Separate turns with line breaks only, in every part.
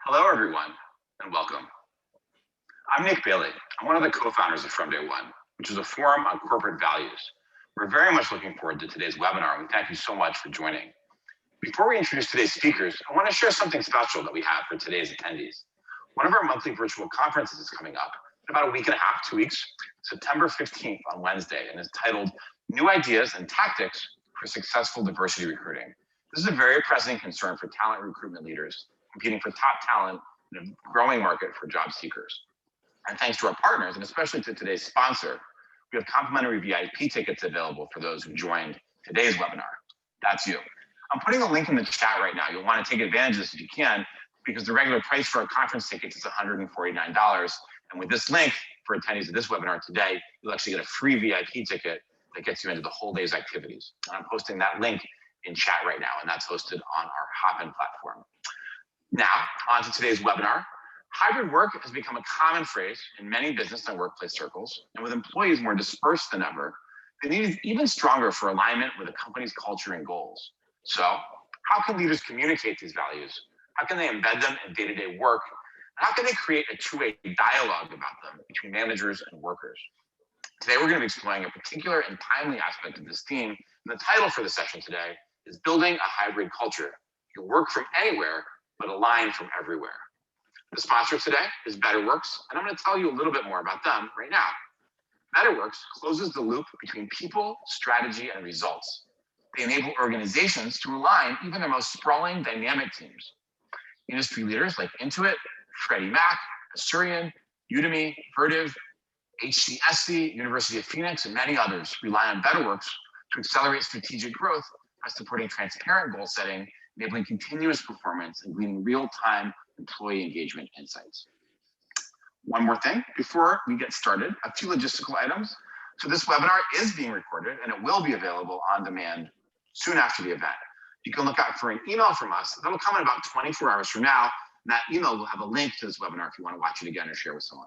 Hello, everyone, and welcome. I'm Nick Bailey. I'm one of the co-founders of From Day One, which is a forum on corporate values. We're very much looking forward to today's webinar, and thank you so much for joining. Before we introduce today's speakers, I want to share something special that we have for today's attendees. One of our monthly virtual conferences is coming up in about a week and a half, 2 weeks, September 15th on Wednesday, and is titled New Ideas and Tactics for Successful Diversity Recruiting. This is a very pressing concern for talent recruitment leaders competing for top talent in a growing market for job seekers. And thanks to our partners, and especially to today's sponsor, we have complimentary VIP tickets available for those who joined today's webinar. That's you. I'm putting a link in the chat right now. You'll want to take advantage of this if you can, because the regular price for our conference tickets is $149. And with this link for attendees of this webinar today, you'll actually get a free VIP ticket that gets you into the whole day's activities. And I'm posting that link in chat right now, and that's hosted on our Hopin platform. Now, on to today's webinar. Hybrid work has become a common phrase in many business and workplace circles, and with employees more dispersed than ever, the need is even stronger for alignment with a company's culture and goals. So, how can leaders communicate these values? How can they embed them in day-to-day work? And how can they create a two-way dialogue about them between managers and workers? Today, we're going to be exploring a particular and timely aspect of this theme, and the title for the session today is Building a Hybrid Culture. You can work from anywhere, but align from everywhere. The sponsor today is Betterworks, and I'm going to tell you a little bit more about them right now. Betterworks closes the loop between people, strategy, and results. They enable organizations to align even their most sprawling dynamic teams. Industry leaders like Intuit, Freddie Mac, Asurion, Udemy, Vertiv, HCSC, University of Phoenix, and many others rely on Betterworks to accelerate strategic growth by supporting transparent goal setting, enabling continuous performance, and gleaning real-time employee engagement insights. One more thing before we get started, a few logistical items. So this webinar is being recorded and it will be available on demand soon after the event. You can look out for an email from us that'll come in about 24 hours from now. And that email will have a link to this webinar if you want to watch it again or share with someone.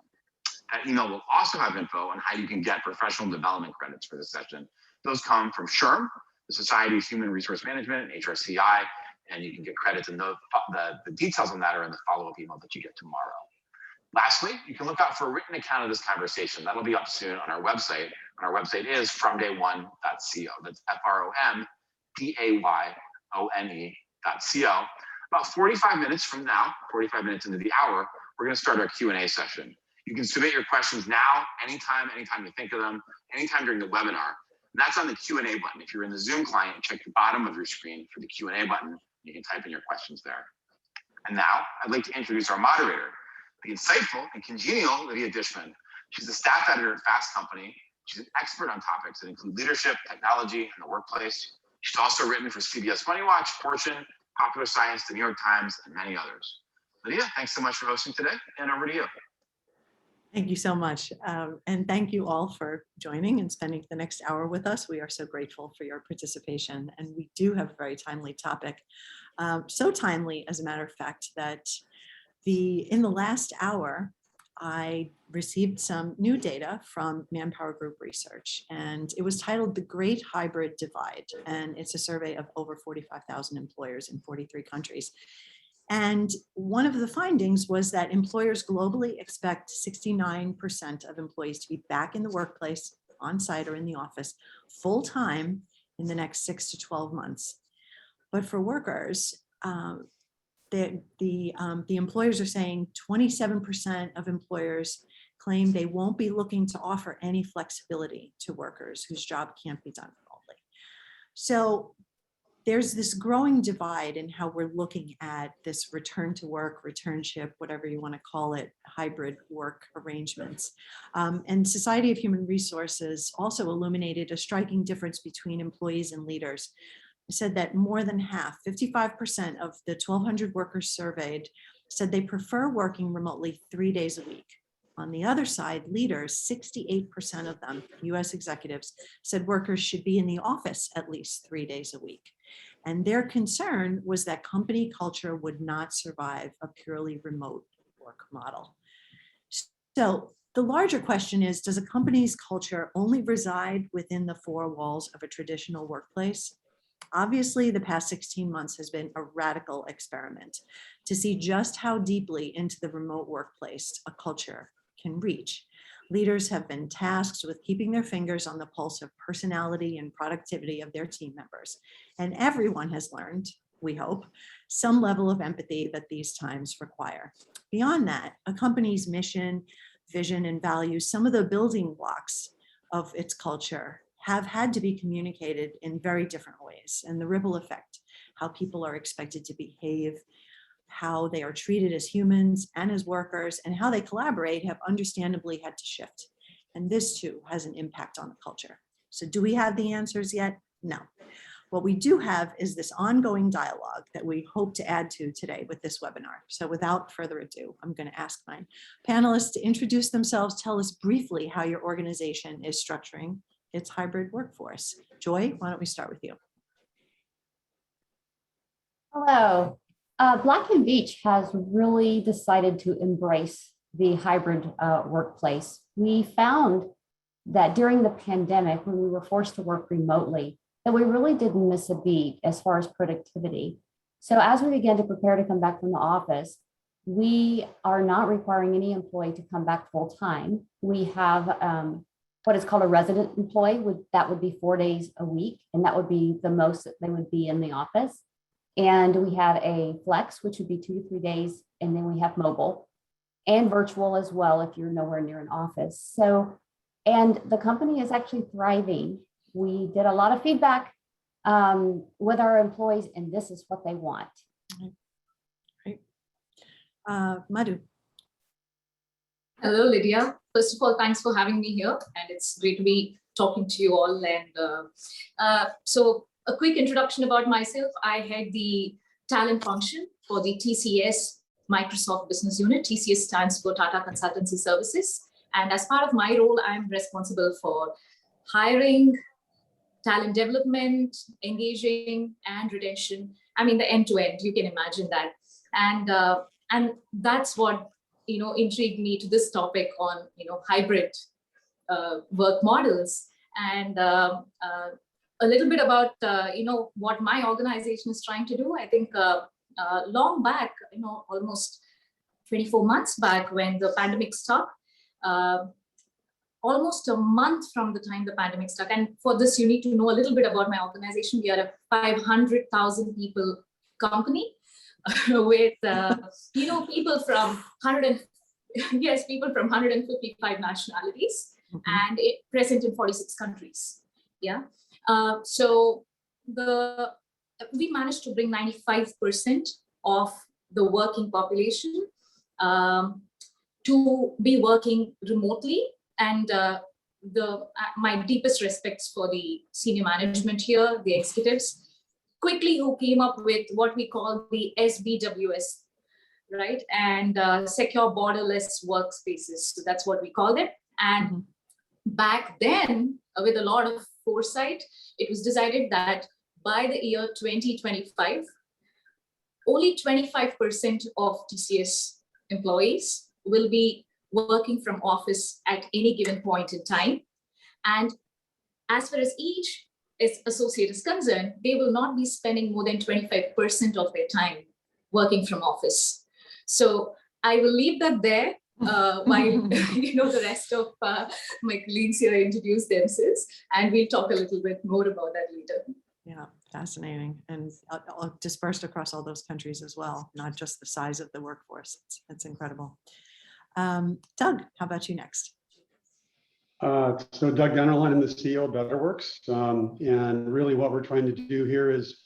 That email will also have info on how you can get professional development credits for this session. Those come from SHRM, the Society of Human Resource Management, and HRCI, and you can get credits, and the details on that are in the follow-up email that you get tomorrow. Lastly, you can look out for a written account of this conversation. That'll be up soon on our website. And our website is fromday1.co. That's FROMDAYONE.co. About 45 minutes from now, 45 minutes into the hour, we're going to start our Q&A session. You can submit your questions now, anytime you think of them, anytime during the webinar. And that's on the Q&A button. If you're in the Zoom client, check the bottom of your screen for the Q&A button. You can type in your questions there. And now I'd like to introduce our moderator, the insightful and congenial Lydia Dishman. She's the staff editor at Fast Company. She's an expert on topics that include leadership, technology, and the workplace. She's also written for CBS Money Watch, Fortune, Popular Science, the New York Times, and many others. Lydia, thanks so much for hosting today, and over to you.
Thank you so much. And thank you all for joining and spending the next hour with us. We are so grateful for your participation. And we do have a very timely topic. So timely, as a matter of fact, that in the last hour, I received some new data from Manpower Group Research, and it was titled The Great Hybrid Divide. And it's a survey of over 45,000 employers in 43 countries. And one of the findings was that employers globally expect 69% of employees to be back in the workplace, on site or in the office, full time in the next 6 to 12 months. But for workers, the employers are saying 27% of employers claim they won't be looking to offer any flexibility to workers whose job can't be done remotely. So there's this growing divide in how we're looking at this return to work, returnship, whatever you want to call it, hybrid work arrangements. And Society of Human Resources also illuminated a striking difference between employees and leaders. It said that more than half, 55% of the 1,200 workers surveyed said they prefer working remotely 3 days a week. On the other side, leaders, 68% of them, US executives, said workers should be in the office at least 3 days a week. And their concern was that company culture would not survive a purely remote work model. So the larger question is, does a company's culture only reside within the four walls of a traditional workplace? Obviously, the past 16 months has been a radical experiment to see just how deeply into the remote workplace a culture can reach. Leaders have been tasked with keeping their fingers on the pulse of personality and productivity of their team members. And everyone has learned, we hope, some level of empathy that these times require. Beyond that, a company's mission, vision, and values, some of the building blocks of its culture, have had to be communicated in very different ways. And the ripple effect, how people are expected to behave, how they are treated as humans and as workers, and how they collaborate have understandably had to shift. And this too has an impact on the culture. So do we have the answers yet? No. What we do have is this ongoing dialogue that we hope to add to today with this webinar. So without further ado, I'm going to ask my panelists to introduce themselves, tell us briefly how your organization is structuring its hybrid workforce. Joy, why don't we start with you?
Hello. Black & Veatch has really decided to embrace the hybrid workplace. We found that during the pandemic, when we were forced to work remotely, that we really didn't miss a beat as far as productivity. So as we began to prepare to come back from the office, we are not requiring any employee to come back full time. We have what is called a resident employee, that would be 4 days a week, and that would be the most that they would be in the office. And we have a flex, which would be 2 to 3 days, and then we have mobile and virtual as well if you're nowhere near an office. So, and the company is actually thriving. We did a lot of feedback with our employees, and this is what they want.
Great. Madhu.
Hello, Lydia. First of all, thanks for having me here, and it's great to be talking to you all. And so a quick introduction about myself. I head the talent function for the TCS Microsoft Business Unit. TCS stands for Tata Consultancy Services. And as part of my role, I'm responsible for hiring, talent development, engaging, and retention. I mean, the end-to-end, you can imagine that. And that's what, intrigued me to this topic on, hybrid work models. And a little bit about, what my organization is trying to do. I think long back, almost 24 months back when the pandemic struck, almost a month from the time the pandemic struck. And for this, you need to know a little bit about my organization. We are a 500,000 people company with, people from 155 nationalities, and present in 46 countries. Yeah. So we managed to bring 95% of the working population to be working remotely. And my deepest respects for the senior management here, the executives, quickly who came up with what we call the SBWS, right? And secure borderless workspaces. So that's what we called it. And back then, with a lot of foresight, it was decided that by the year 2025, only 25% of TCS employees will be working from office at any given point in time. And as far as each associate is concerned, they will not be spending more than 25% of their time working from office. So I will leave that there while the rest of my colleagues here introduce themselves, and we'll talk a little bit more about that later.
Yeah, fascinating, and dispersed across all those countries as well, not just the size of the workforce. It's incredible. Doug, how about you next?
So Doug Dennerline, I'm the CEO of Betterworks, and really what we're trying to do here is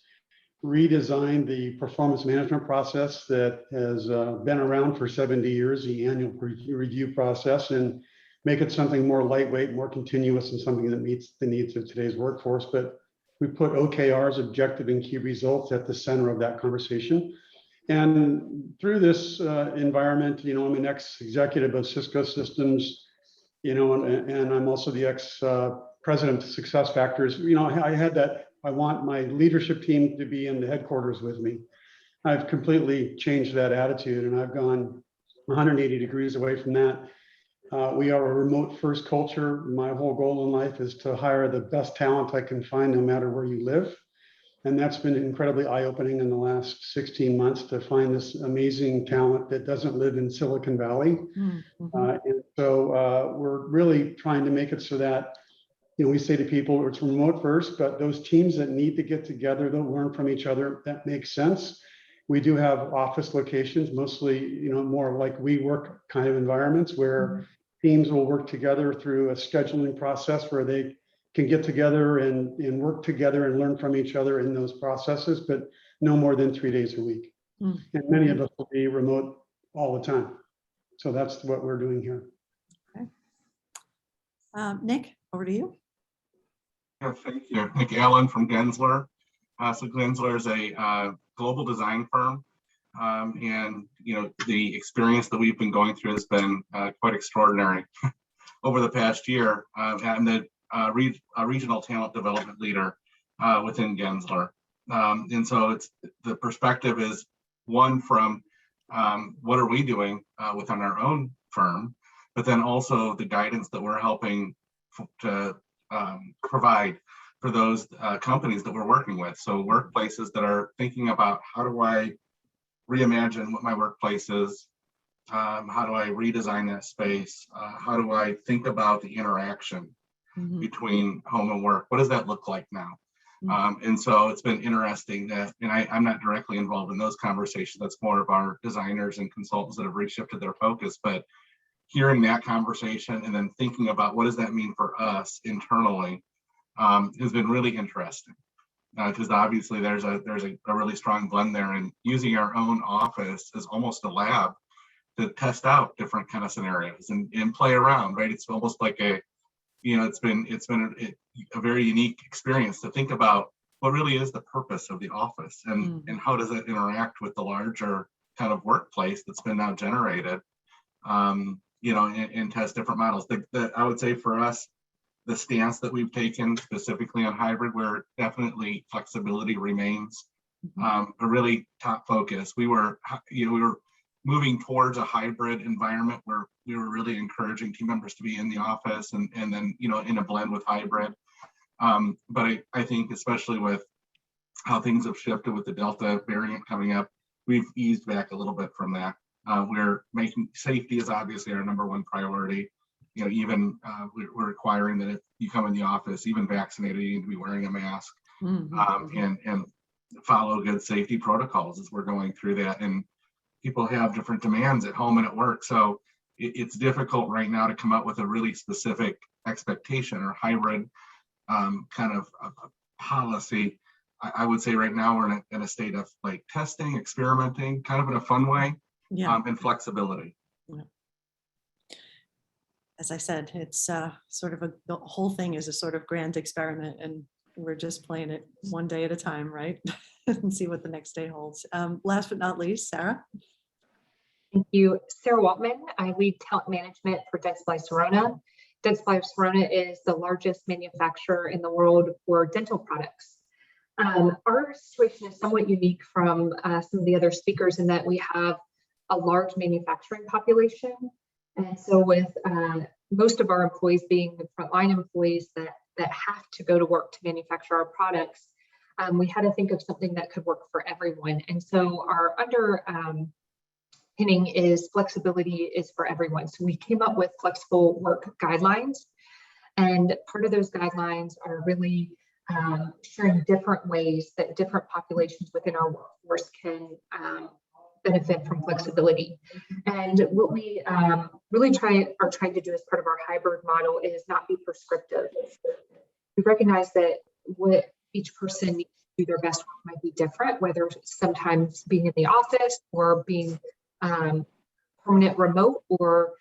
redesign the performance management process that has been around for 70 years, the annual review process, and make it something more lightweight, more continuous, and something that meets the needs of today's workforce. But we put OKRs, objective and key results, at the center of that conversation. And through this environment, I'm an ex-executive of Cisco Systems, and I'm also the ex-president of Success Factors. I had that. I want my leadership team to be in the headquarters with me. I've completely changed that attitude, and I've gone 180 degrees away from that. We are a remote first culture. My whole goal in life is to hire the best talent I can find, no matter where you live. And that's been incredibly eye-opening in the last 16 months to find this amazing talent that doesn't live in Silicon Valley. And so we're really trying to make it so that, we say to people, it's remote first, but those teams that need to get together, they'll learn from each other. That makes sense. We do have office locations, mostly, more like WeWork kind of environments where teams will work together through a scheduling process where they can get together and work together and learn from each other in those processes, but no more than 3 days a week. And many of us will be remote all the time. So that's what we're doing here.
Okay. Nick, over to you.
Yeah, thank you. Nick Allen from Gensler. So Gensler is a global design firm. And, the experience that we've been going through has been quite extraordinary over the past year. I'm the regional talent development leader within Gensler. And so the perspective is one from what are we doing within our own firm, but then also the guidance that we're helping to provide for those companies that we're working with. So workplaces that are thinking about how do I reimagine what my workplace is? How do I redesign that space? How do I think about the interaction between home and work? What does that look like now? And so it's been interesting that, and I'm not directly involved in those conversations. That's more of our designers and consultants that have reshifted their focus. But hearing that conversation and then thinking about what does that mean for us internally has been really interesting. Because obviously there's a really strong blend there, and using our own office as almost a lab to test out different kind of scenarios and play around, right? It's almost like it's been a very unique experience to think about what really is the purpose of the office and how does it interact with the larger kind of workplace that's been now generated, and test different models. I would say for us, the stance that we've taken specifically on hybrid, where definitely flexibility remains a really top focus. We were moving towards a hybrid environment where we were really encouraging team members to be in the office and then, in a blend with hybrid. But I think especially with how things have shifted with the Delta variant coming up, we've eased back a little bit from that. We're making safety is obviously our number one priority. Even we're requiring that if you come in the office, even vaccinated, you need to be wearing a mask and follow good safety protocols as we're going through that. And people have different demands at home and at work. So it's difficult right now to come up with a really specific expectation or hybrid kind of policy. I would say right now we're in a state of like testing, experimenting, kind of in a fun way, and flexibility.
Yeah. As I said, it's sort of the whole thing is a sort of grand experiment, and we're just playing it one day at a time, right? And see what the next day holds. Last but not least, Sarah.
Thank you. Sarah Waltman. I lead talent management for Dentsply Sirona. Dentsply Sirona is the largest manufacturer in the world for dental products. Our situation is somewhat unique from some of the other speakers in that we have a large manufacturing population. And so with most of our employees being frontline employees that have to go to work to manufacture our products, we had to think of something that could work for everyone. And so our underpinning is flexibility is for everyone. So we came up with flexible work guidelines. And part of those guidelines are really sharing different ways that different populations within our workforce can benefit from flexibility. And what we really are trying to do as part of our hybrid model is not be prescriptive. We recognize that what each person needs to do their best work might be different, whether sometimes being in the office or being permanent remote or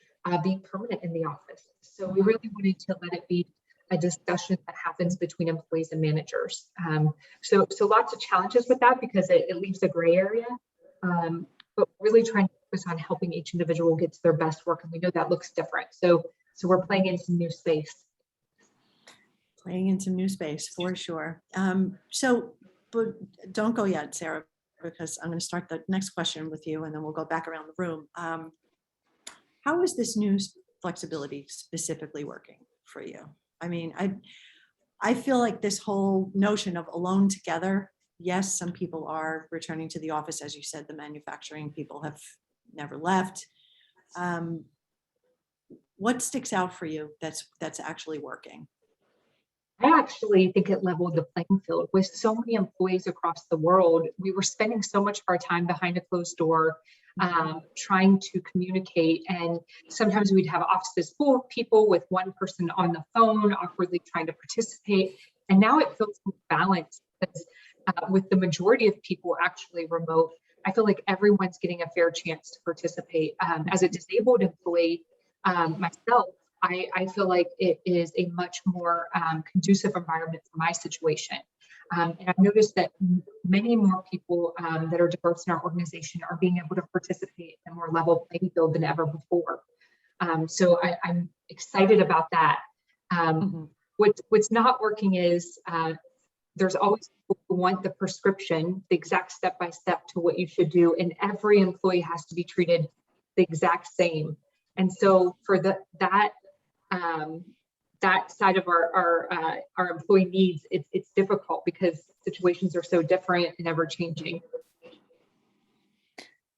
being permanent in the office. So we really wanted to let it be a discussion that happens between employees and managers. So lots of challenges with that because it leaves a gray area. But really trying to focus on helping each individual get to their best work, and we know that looks different. So we're playing in some new space.
Playing in some new space for sure. But don't go yet, Sarah, because I'm going to start the next question with you, and then we'll go back around the room. How is this new flexibility specifically working for you? I mean, I feel like this whole notion of alone together yes, some people are returning to the office. As you said, the manufacturing people have never left. What sticks out for you that's actually working?
I actually think it leveled the playing field. With so many employees across the world, we were spending so much of our time behind a closed door, trying to communicate. And sometimes we'd have offices full of people with one person on the phone, awkwardly trying to participate. And now it feels more balanced because with the majority of people actually remote, I feel like everyone's getting a fair chance to participate. As a disabled employee myself, I feel like it is a much more conducive environment for my situation. And I've noticed that many more people that are diverse in our organization are being able to participate in a more level playing field than ever before. So I'm excited about that. What's not working is there's always people who want the prescription, the exact step-by-step to what you should do, and every employee has to be treated the exact same. And so for that side of our employee needs, it's difficult because situations are so different and ever changing.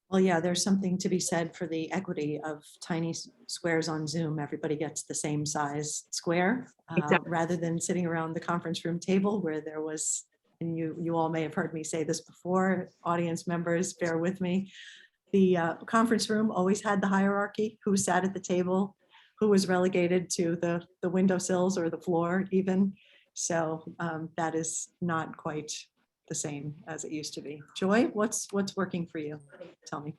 Well, yeah, there's something to be said for the equity of tiny squares on Zoom. Everybody gets the same size square,
Exactly.
rather than sitting around the conference room table where there was, and you all may have heard me say this before, audience members, bear with me. The conference room always had the hierarchy, who sat at the table, who was relegated to the windowsills or the floor even. So that is not quite the same as it used to be. Joy, what's working for you? Tell me.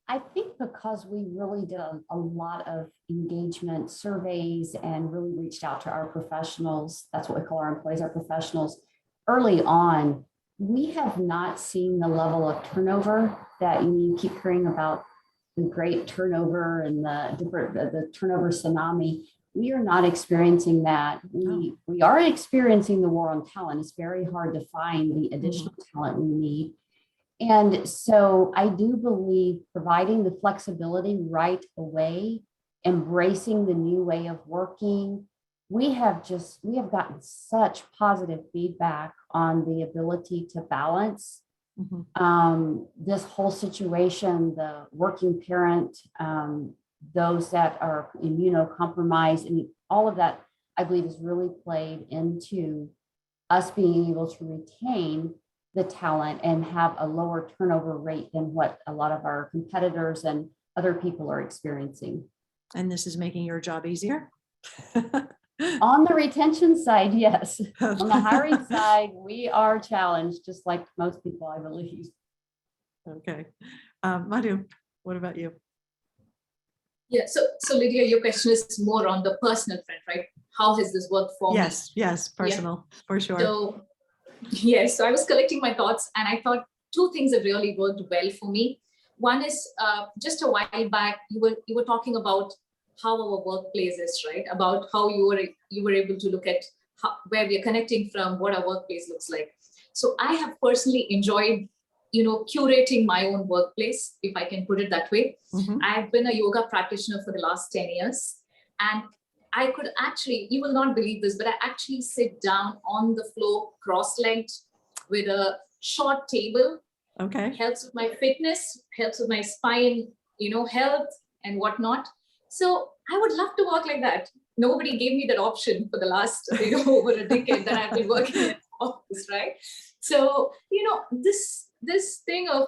I think because we really did a lot of engagement surveys and really reached out to our professionals, that's what we call our employees, our professionals, early on, we have not seen the level of turnover that you keep hearing about, the great turnover and the turnover tsunami. We are not experiencing that. We are experiencing the war on talent. It's very hard to find the additional talent we need. And so I do believe providing the flexibility right away, embracing the new way of working, we have gotten such positive feedback on the ability to balance this whole situation, the working parent, those that are immunocompromised, and all of that, I believe, has really played into us being able to retain the talent and have a lower turnover rate than what a lot of our competitors and other people are experiencing.
And this is making your job easier?
On the retention side, yes. On the hiring side, we are challenged, just like most people, I believe.
Okay. Madhu, what about you?
Yeah, so Lydia, your question is more on the personal front, right? How has this worked for me?
Yes, personal, for sure.
So, yes, so I was collecting my thoughts and I thought two things have really worked well for me. One is just a while back, you were talking about how our workplace is, right? About how you were able to look at where we are connecting from, what our workplace looks like. So I have personally enjoyed, curating my own workplace, if I can put it that way. I've been a yoga practitioner for the last 10 years. And I could actually, you will not believe this, but I actually sit down on the floor, cross-legged, with a short table.
Okay.
Helps with my fitness, helps with my spine, health and whatnot. So I would love to work like that. Nobody gave me that option for the last over a decade that I've been working in office, right? So, this thing of,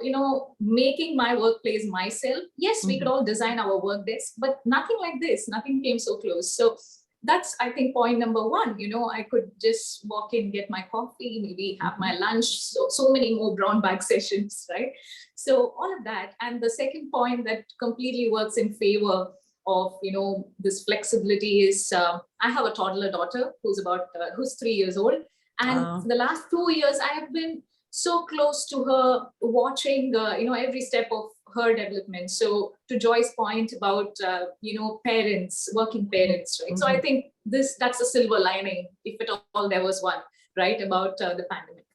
making my workplace myself. Yes, we could all design our work desk, but nothing like this, nothing came so close. So that's, I think, point number one. I could just walk in, get my coffee, maybe have my lunch. So many more brown bag sessions, right? So all of that. And the second point that completely works in favor of, this flexibility is I have a toddler daughter who's 3 years old. And for the last 2 years, I have been so close to her, watching, every step of her development. So to Joy's point about, parents, working parents, right? So I think that's a silver lining, if at all there was one, right, about the pandemic.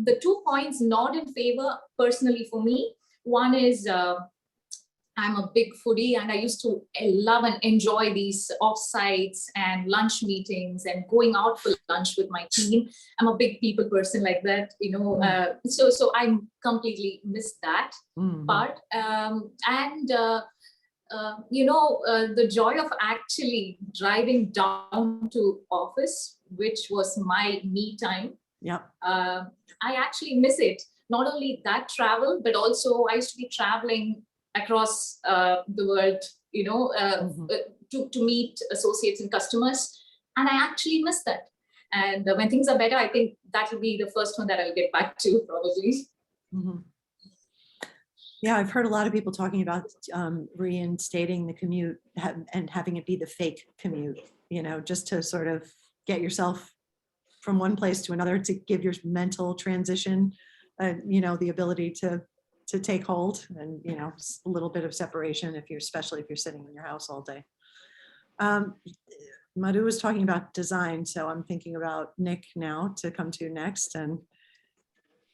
The 2 points not in favor personally for me. One is I'm a big foodie, and I used to love and enjoy these offsites and lunch meetings and going out for lunch with my team. I'm a big people person like that, so I completely missed that part. The joy of actually driving down to office, which was my me time. I actually miss it. Not only that travel, but also I used to be traveling across the world, to meet associates and customers. And I actually miss that. And when things are better, I think that will be the first one that I'll get back to probably.
Yeah, I've heard a lot of people talking about reinstating the commute and having it be the fake commute, just to sort of get yourself from one place to another, to give your mental transition, the ability to take hold, and a little bit of separation especially if you're sitting in your house all day. Madhu was talking about design, so I'm thinking about Nick now to come to next. And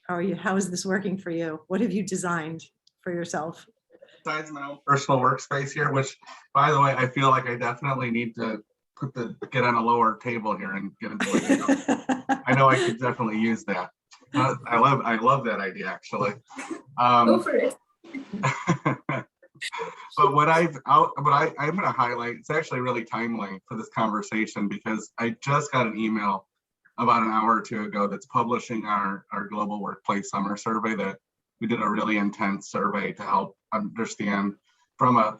how are you? How is this working for you? What have you designed for yourself?
Besides my own personal workspace here, which, by the way, I feel like I definitely need to get on a lower table here and get into it. I know I could definitely use that. I love that idea, actually.
Go for it.
But what I'm going to highlight, it's actually really timely for this conversation, because I just got an email about an hour or two ago that's publishing our global workplace summer survey. That we did a really intense survey to help understand from a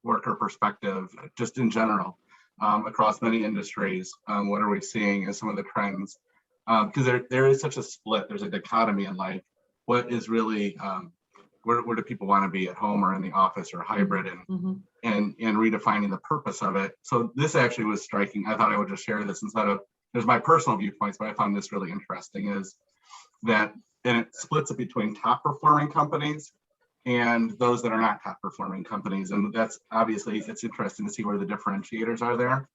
worker perspective, just in general, across many industries, what are we seeing as some of the trends? Because there is such a split. There's a dichotomy in life. What is really where do people want to be, at home or in the office or hybrid, and redefining the purpose of it. So this actually was striking. I thought I would just share this instead of, there's my personal viewpoints, but I found this really interesting, is that, and it splits it between top performing companies and those that are not top performing companies. And that's obviously, it's interesting to see where the differentiators are there.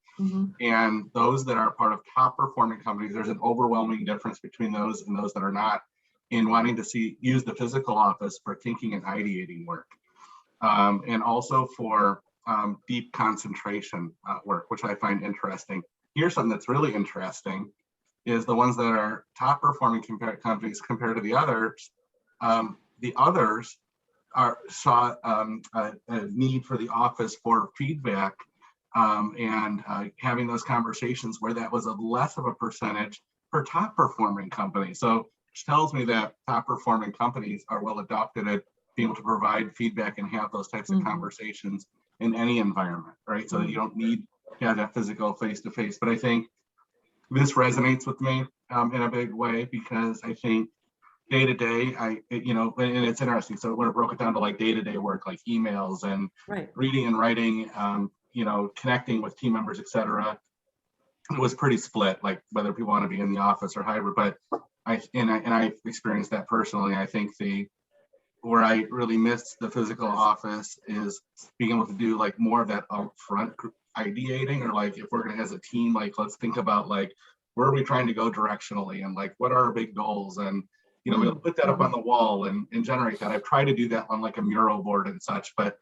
And those that are part of top performing companies, there's an overwhelming difference between those and those that are not, in wanting to use the physical office for thinking and ideating work, and also for deep concentration work, which I find interesting. Here's something that's really interesting, is the ones that are top performing companies compared to the others. The others saw a need for the office for feedback and having those conversations, where that was a less of a percentage for top performing companies. So, which tells me that top performing companies are well adopted at being able to provide feedback and have those types of conversations in any environment, right? So that you don't need to have that physical face-to-face. But I think this resonates with me in a big way, because I think day to day, and it's interesting. So when I broke it down to like day-to-day work, like emails and reading and writing, connecting with team members, et cetera, it was pretty split, like whether people want to be in the office or hybrid. But I experienced that personally. I think where I really missed the physical office is being able to do like more of that upfront ideating, or like, if we're going to, as a team, like, let's think about like, where are we trying to go directionally, and like, what are our big goals, and we'll put that up on the wall and generate that. I've tried to do that on like a mural board and such, but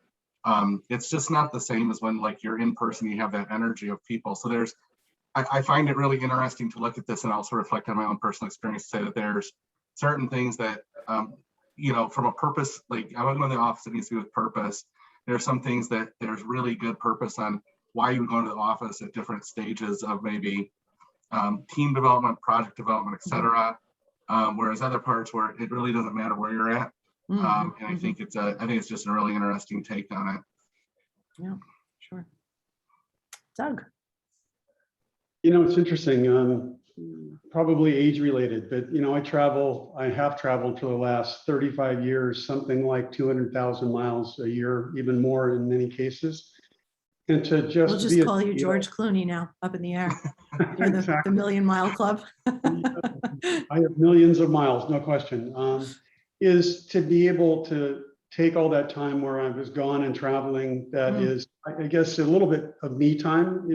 it's just not the same as when like you're in person, you have that energy of people. So I find it really interesting to look at this and also reflect on my own personal experience, to say that there's certain things that, from a purpose, like I went in the office, it needs to be with purpose. There's some things that there's really good purpose on why you would go into the office at different stages of maybe team development, project development, et cetera. Whereas other parts where it really doesn't matter where you're at. And I think it's just a really interesting take on it.
Yeah, sure. Doug.
It's interesting, probably age related, but I have traveled for the last 35 years, something like 200,000 miles a year, even more in many cases. And we'll
just call you George Clooney now, up in the air. You're
exactly.
the Million Mile Club.
I have millions of miles, no question. Is to be able to take all that time where I was gone and traveling, that is, I guess, a little bit of me time,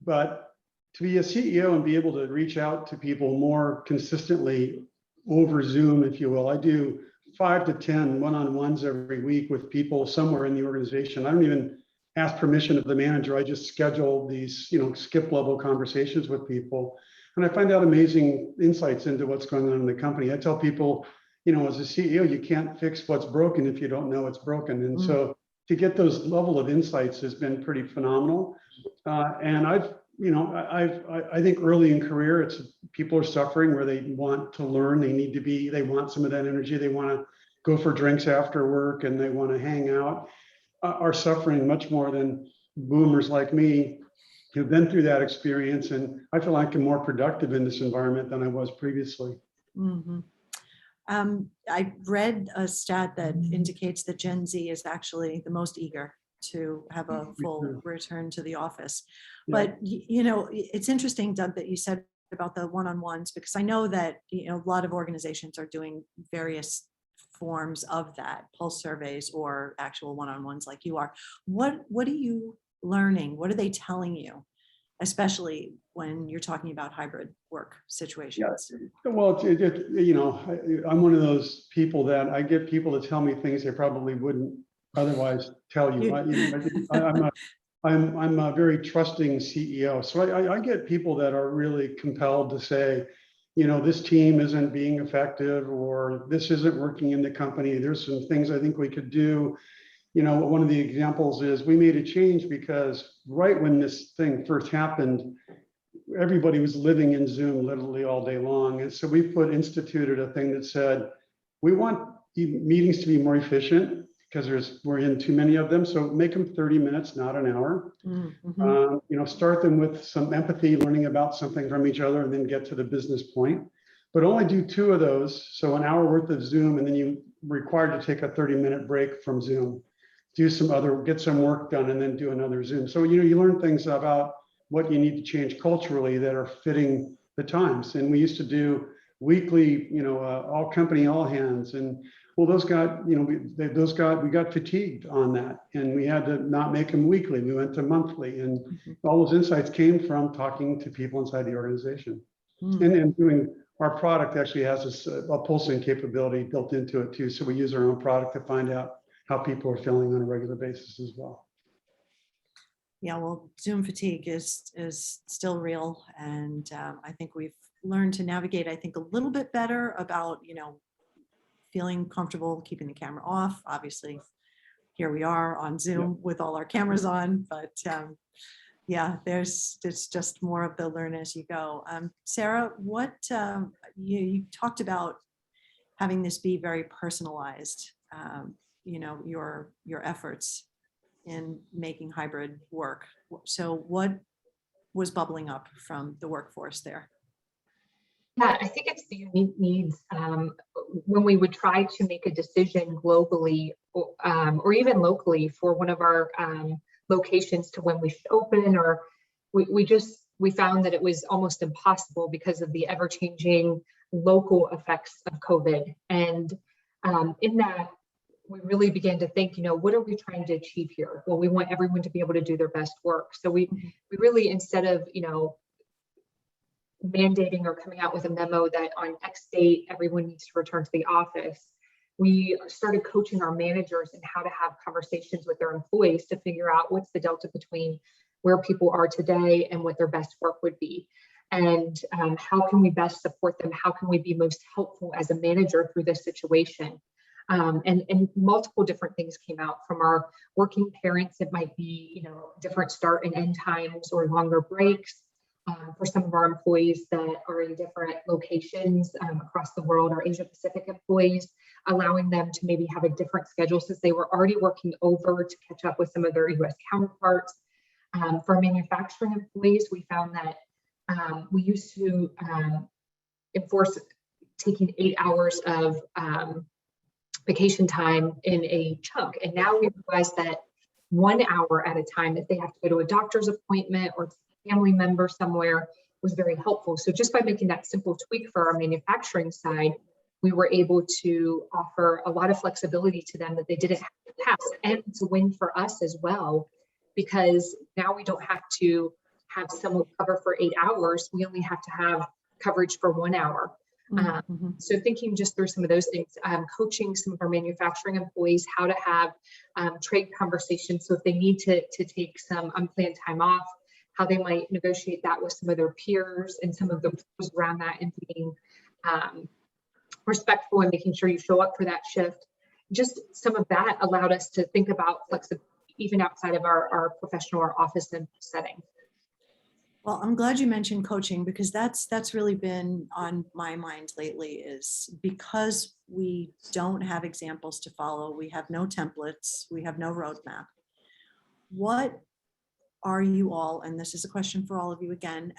but to be a CEO and be able to reach out to people more consistently over Zoom, if you will. I do 5 to 10 one-on-ones every week with people somewhere in the organization. I don't even ask permission of the manager. I just schedule these, skip level conversations with people. And I find out amazing insights into what's going on in the company. I tell people, as a CEO, you can't fix what's broken if you don't know it's broken. And so to get those level of insights has been pretty phenomenal. And I think early in career, it's people are suffering where they want to learn. They want some of that energy. They want to go for drinks after work and they want to hang out, are suffering much more than boomers like me who've been through that experience. And I feel like I'm more productive in this environment than I was previously.
Mm-hmm. I read a stat that indicates that Gen Z is actually the most eager to have a full return to the office. Yeah. But, it's interesting, Doug, that you said about the one-on-ones, because I know that, a lot of organizations are doing various forms of that, pulse surveys or actual one-on-ones like you are. What are you learning? What are they telling you? Especially when you're talking about hybrid work situations.
Yeah. Well, I'm one of those people that I get people to tell me things they probably wouldn't otherwise tell you. I'm a very trusting CEO. So I get people that are really compelled to say, this team isn't being effective, or this isn't working in the company. There's some things I think we could do. One of the examples is we made a change because right when this thing first happened, everybody was living in Zoom literally all day long. And so we instituted a thing that said, we want meetings to be more efficient because we're in too many of them. So make them 30 minutes, not an hour. Mm-hmm. Start them with some empathy, learning about something from each other, and then get to the business point. But only do 2 of those. So an hour worth of Zoom, and then you required to take a 30-minute break from Zoom. Get some work done, and then do another Zoom. So, you learn things about what you need to change culturally that are fitting the times. And we used to do weekly, all company, all hands. And well, we got fatigued on that, and we had to not make them weekly. We went to monthly, and all those insights came from talking to people inside the organization. And doing our product actually has a pulsing capability built into it too. So we use our own product to find out how people are feeling on a regular basis as well.
Yeah, well, Zoom fatigue is still real. And I think we've learned to navigate, I think, a little bit better about, feeling comfortable keeping the camera off. Obviously, here we are on Zoom with all our cameras on, but yeah, there's just more of the learn as you go. Sarah, what you talked about having this be very personalized, your efforts in making hybrid work. So what was bubbling up from the workforce there?
Yeah, I think it's the unique needs when we would try to make a decision globally or even locally for one of our locations to when we should open, or we found that it was almost impossible because of the ever-changing local effects of COVID. And in that, we really began to think, what are we trying to achieve here? Well, we want everyone to be able to do their best work. So we really, instead of, mandating or coming out with a memo that on X date, everyone needs to return to the office, we started coaching our managers in how to have conversations with their employees to figure out what's the delta between where people are today and what their best work would be. And how can we best support them? How can we be most helpful as a manager through this situation? And multiple different things came out from our working parents. It might be, different start and end times or longer breaks. For some of our employees that are in different locations across the world, our Asia Pacific employees, allowing them to maybe have a different schedule since they were already working over to catch up with some of their US counterparts. For manufacturing employees, we found that we used to enforce taking 8 hours of vacation time in a chunk. And now we realize that 1 hour at a time, if they have to go to a doctor's appointment or family member somewhere, was very helpful. So just by making that simple tweak for our manufacturing side, we were able to offer a lot of flexibility to them that they didn't have in the past, and it's a win for us as well, because now we don't have to have someone cover for 8 hours. We only have to have coverage for 1 hour. So thinking just through some of those things, coaching some of our manufacturing employees how to have trade conversations. So if they need to take some unplanned time off, how they might negotiate that with some of their peers and some of the pros around that, and being respectful and making sure you show up for that shift. Just some of that allowed us to think about flexibility even outside of our professional or office setting.
Well, I'm glad you mentioned coaching, because that's really been on my mind lately, is because we don't have examples to follow, we have no templates, we have no roadmap. What are you all, and this is a question for all of you again,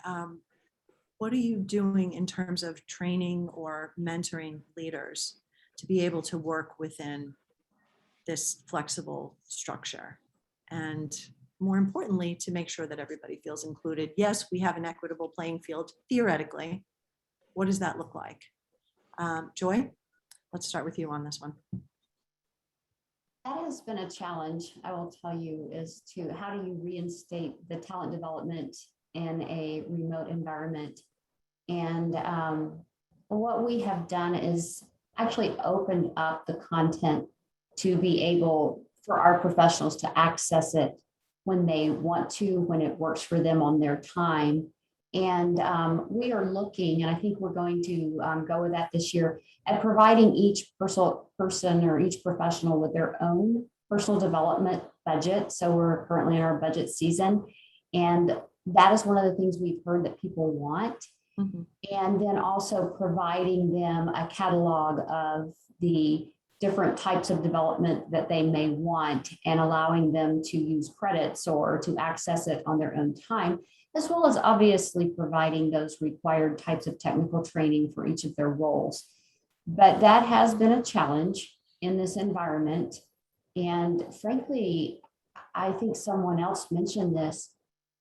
what are you doing in terms of training or mentoring leaders to be able to work within this flexible structure? And more importantly, to make sure that everybody feels included. Yes, we have an equitable playing field, theoretically. What does that look like? Joy, let's start with you on this one.
That has been a challenge, I will tell you, is to how do you reinstate the talent development in a remote environment? And what we have done is actually opened up the content to be able for our professionals to access it when they want to, when it works for them on their time. And we are looking, and I think we're going to go with that this year, at providing each person or each professional with their own personal development budget. So we're currently in our budget season. And that is one of the things we've heard that people want. Mm-hmm. And then also providing them a catalog of the different types of development that they may want, and allowing them to use credits or to access it on their own time, as well as obviously providing those required types of technical training for each of their roles. But that has been a challenge in this environment. And frankly, I think someone else mentioned this.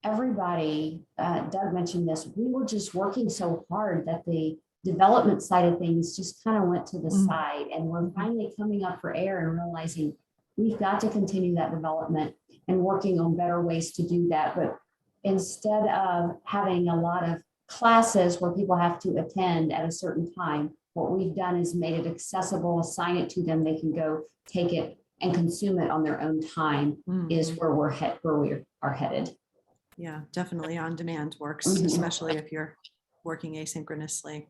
Everybody, Doug mentioned this, we were just working so hard that the development side of things just kind of went to the side, and we're finally coming up for air and realizing we've got to continue that development and working on better ways to do that. But instead of having a lot of classes where people have to attend at a certain time, what we've done is made it accessible, assign it to them, they can go take it and consume it on their own time, is where we are headed.
Yeah, definitely on demand works, especially if you're working asynchronously.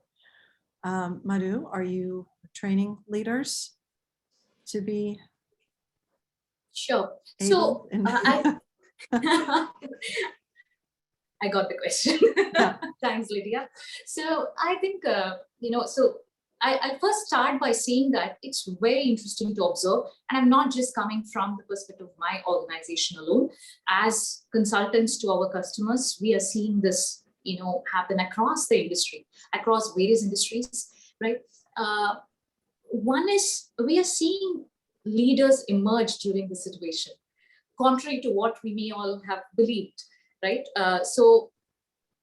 Madhu, are you training leaders to be
Sure.
able?
So I got the question.
Yeah.
Thanks, Lydia. So I think, so I'll first start by saying that it's very interesting to observe, and I'm not just coming from the perspective of my organization alone. As consultants to our customers, we are seeing this, happen across the industry, across various industries, right? One is we are seeing leaders emerge during the situation, contrary to what we may all have believed, right? So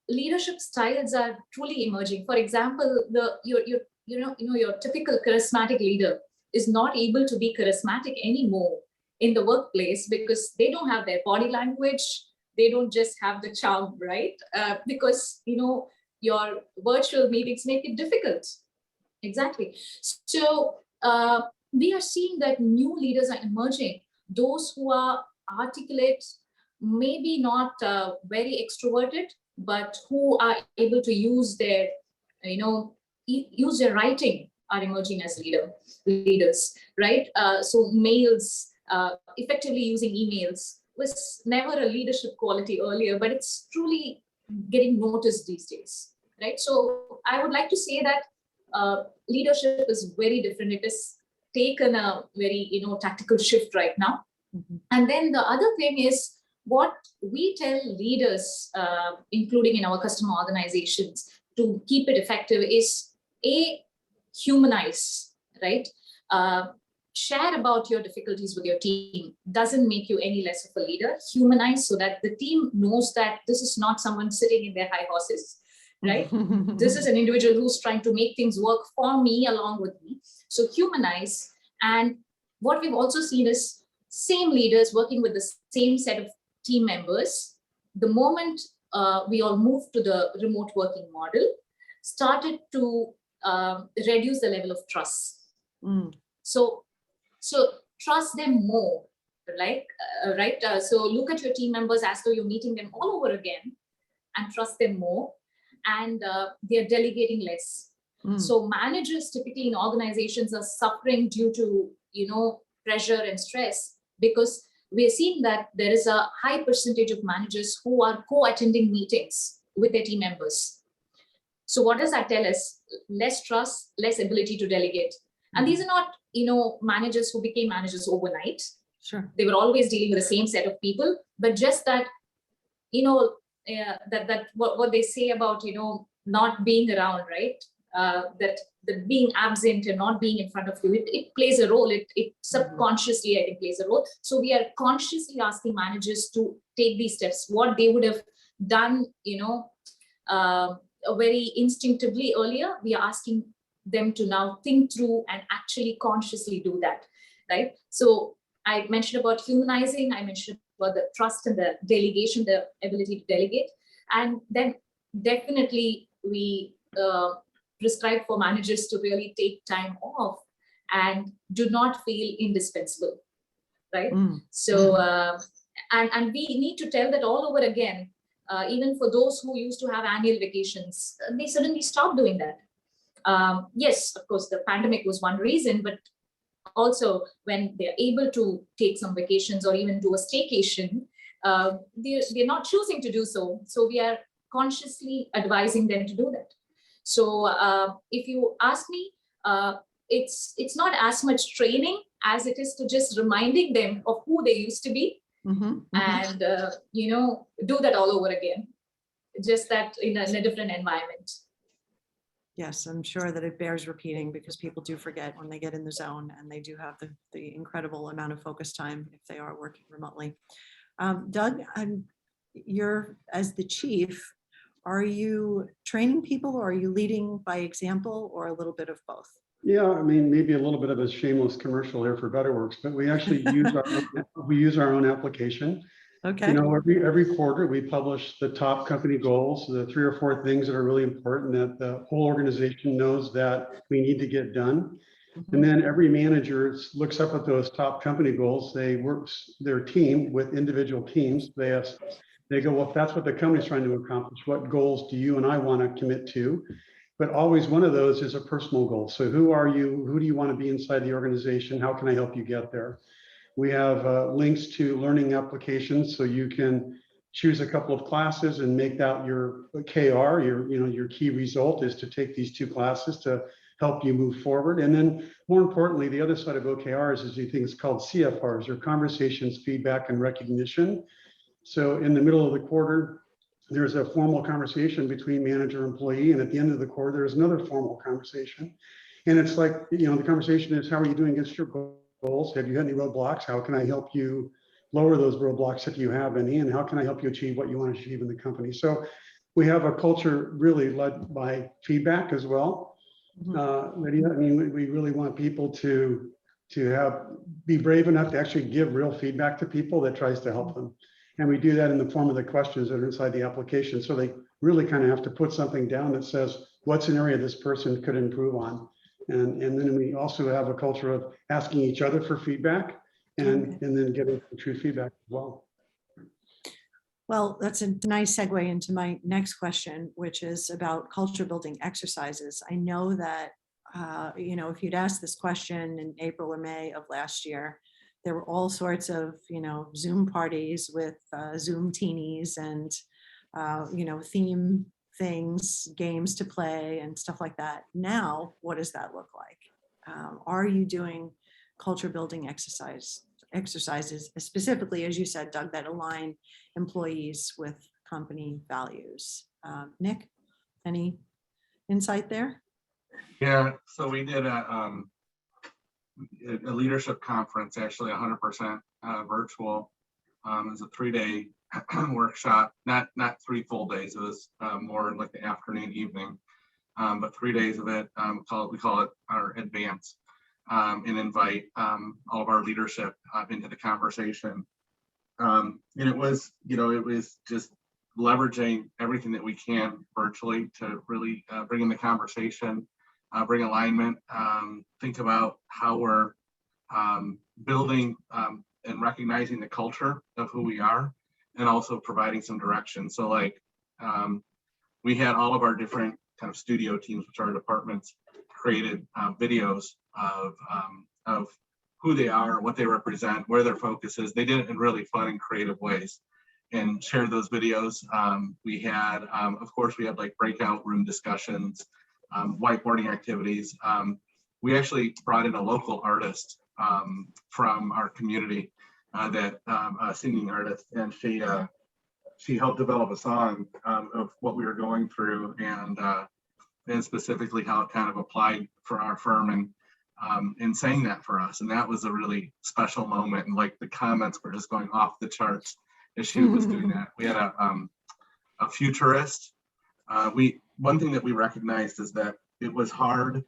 leadership styles are truly emerging. For example, your typical charismatic leader is not able to be charismatic anymore in the workplace because they don't have their body language. They don't just have the charm, right? Because, your virtual meetings make it difficult. Exactly. So we are seeing that new leaders are emerging. Those who are articulate, maybe not very extroverted, but who are able to use their, use their writing are emerging as leaders, right? So mails, effectively using emails was never a leadership quality earlier, but it's truly getting noticed these days, right? So I would like to say that leadership is very different. It has taken a very, tactical shift right now. Mm-hmm. And then the other thing is what we tell leaders, including in our customer organizations, to keep it effective is humanize, right? Share about your difficulties with your team. Doesn't make you any less of a leader. Humanize so that the team knows that this is not someone sitting in their high horses, right? This is an individual who's trying to make things work for me along with me. So humanize. And what we've also seen is same leaders working with the same set of team members. The moment we all moved to the remote working model, started to reduce the level of trust.
Mm.
So trust them more, right? So look at your team members as though you're meeting them all over again, and trust them more, and they're delegating less.
Mm.
So managers typically in organizations are suffering due to, pressure and stress, because we're seeing that there is a high percentage of managers who are co-attending meetings with their team members. So what does that tell us? Less trust, less ability to delegate. And these are not, managers who became managers overnight.
Sure.
They were always dealing with the same set of people, but just that, what they say about, not being around, right? That being absent and not being in front of you, it plays a role. It subconsciously, I think, plays a role. So we are consciously asking managers to take these steps, what they would have done, very instinctively earlier. We are asking them to now think through and actually consciously do that, right? So I mentioned about humanizing, I mentioned about the trust and the delegation, the ability to delegate. And then definitely we prescribe for managers to really take time off and do not feel indispensable, right? So, and we need to tell that all over again, even for those who used to have annual vacations, they suddenly stopped doing that. Yes, of course, the pandemic was one reason, but also when they're able to take some vacations or even do a staycation, they're not choosing to do so. So we are consciously advising them to do that. So if you ask me, it's not as much training as it is to just reminding them of who they used to be, and do that all over again, just that in a different environment.
Yes, I'm sure that it bears repeating, because people do forget when they get in the zone, and they do have the incredible amount of focus time if they are working remotely. Doug, you're, as the chief, are you training people, or are you leading by example, or a little bit of both?
Yeah, I mean, maybe a little bit of a shameless commercial here for Betterworks, but we actually use our own application.
Okay.
Every quarter we publish the top company goals, the 3 or 4 things that are really important that the whole organization knows that we need to get done. And then every manager looks up at those top company goals. They work their team with individual teams. They go, well, if that's what the company's trying to accomplish, what goals do you and I want to commit to? But always one of those is a personal goal. So who are you? Who do you want to be inside the organization? How can I help you get there? We have links to learning applications, so you can choose a couple of classes and make that your KR. Your key result is to take these 2 classes to help you move forward. And then more importantly, the other side of OKRs is these things called CFRs, or conversations, feedback, and recognition. So in the middle of the quarter, there's a formal conversation between manager and employee, and at the end of the quarter, there's another formal conversation. And it's like, the conversation is, how are you doing against your goals? Have you had any roadblocks? How can I help you lower those roadblocks if you have any? And how can I help you achieve what you want to achieve in the company? So we have a culture really led by feedback as well. Lydia, I mean, we really want people to be brave enough to actually give real feedback to people that tries to help them. And we do that in the form of the questions that are inside the application. So they really kind of have to put something down that says, what's an area this person could improve on? And then we also have a culture of asking each other for feedback and then getting true feedback as well.
Well, that's a nice segue into my next question, which is about culture building exercises. I know that, if you'd asked this question in April or May of last year, there were all sorts of, Zoom parties with Zoom teenies and, theme things, games to play and stuff like that. Now, what does that look like? Are you doing culture building exercises, specifically, as you said, Doug, that align employees with company values? Nick, any insight there?
Yeah, so we did a leadership conference, actually 100% virtual. It was a 3-day workshop, not 3 full days. It was more like the afternoon, evening, but 3 days of it. We call it our advance, and invite all of our leadership into the conversation. And it was just leveraging everything that we can virtually to really bring in the conversation. bring alignment, think about how we're building and recognizing the culture of who we are, and also providing some direction. So like we had all of our different kind of studio teams, which are departments, created videos of who they are, what they represent, where their focus is. They did it in really fun and creative ways and shared those videos. We had, of course, we had like breakout room discussions, whiteboarding activities. We actually brought in a local artist from our community, that a singing artist, and she helped develop a song of what we were going through, and specifically how it kind of applied for our firm, and sang that for us. And that was a really special moment. And like the comments were just going off the charts as she was doing that. We had a futurist. One thing that we recognized is that it was hard,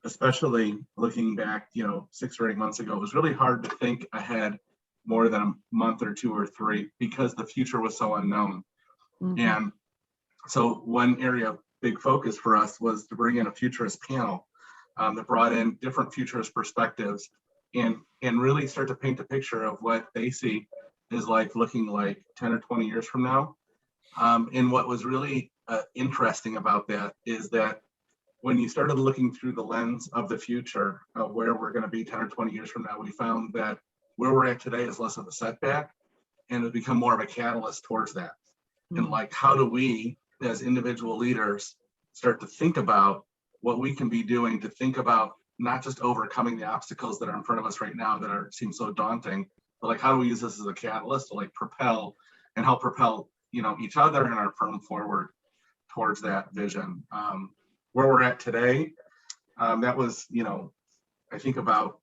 especially looking back, 6 or 8 months ago, it was really hard to think ahead more than a month or 2 or 3 because the future was so unknown. Mm-hmm. And so one area of big focus for us was to bring in a futurist panel that brought in different futurist perspectives and really start to paint a picture of what they see is like looking like 10 or 20 years from now. And what was really interesting about that is that when you started looking through the lens of the future of where we're going to be 10 or 20 years from now, we found that where we're at today is less of a setback, and it's become more of a catalyst towards that. Mm-hmm. And like, how do we as individual leaders start to think about what we can be doing to think about not just overcoming the obstacles that are in front of us right now that seem so daunting, but like, how do we use this as a catalyst to like propel and help propel, each other and our firm forward towards that vision. Where we're at today, that was, I think about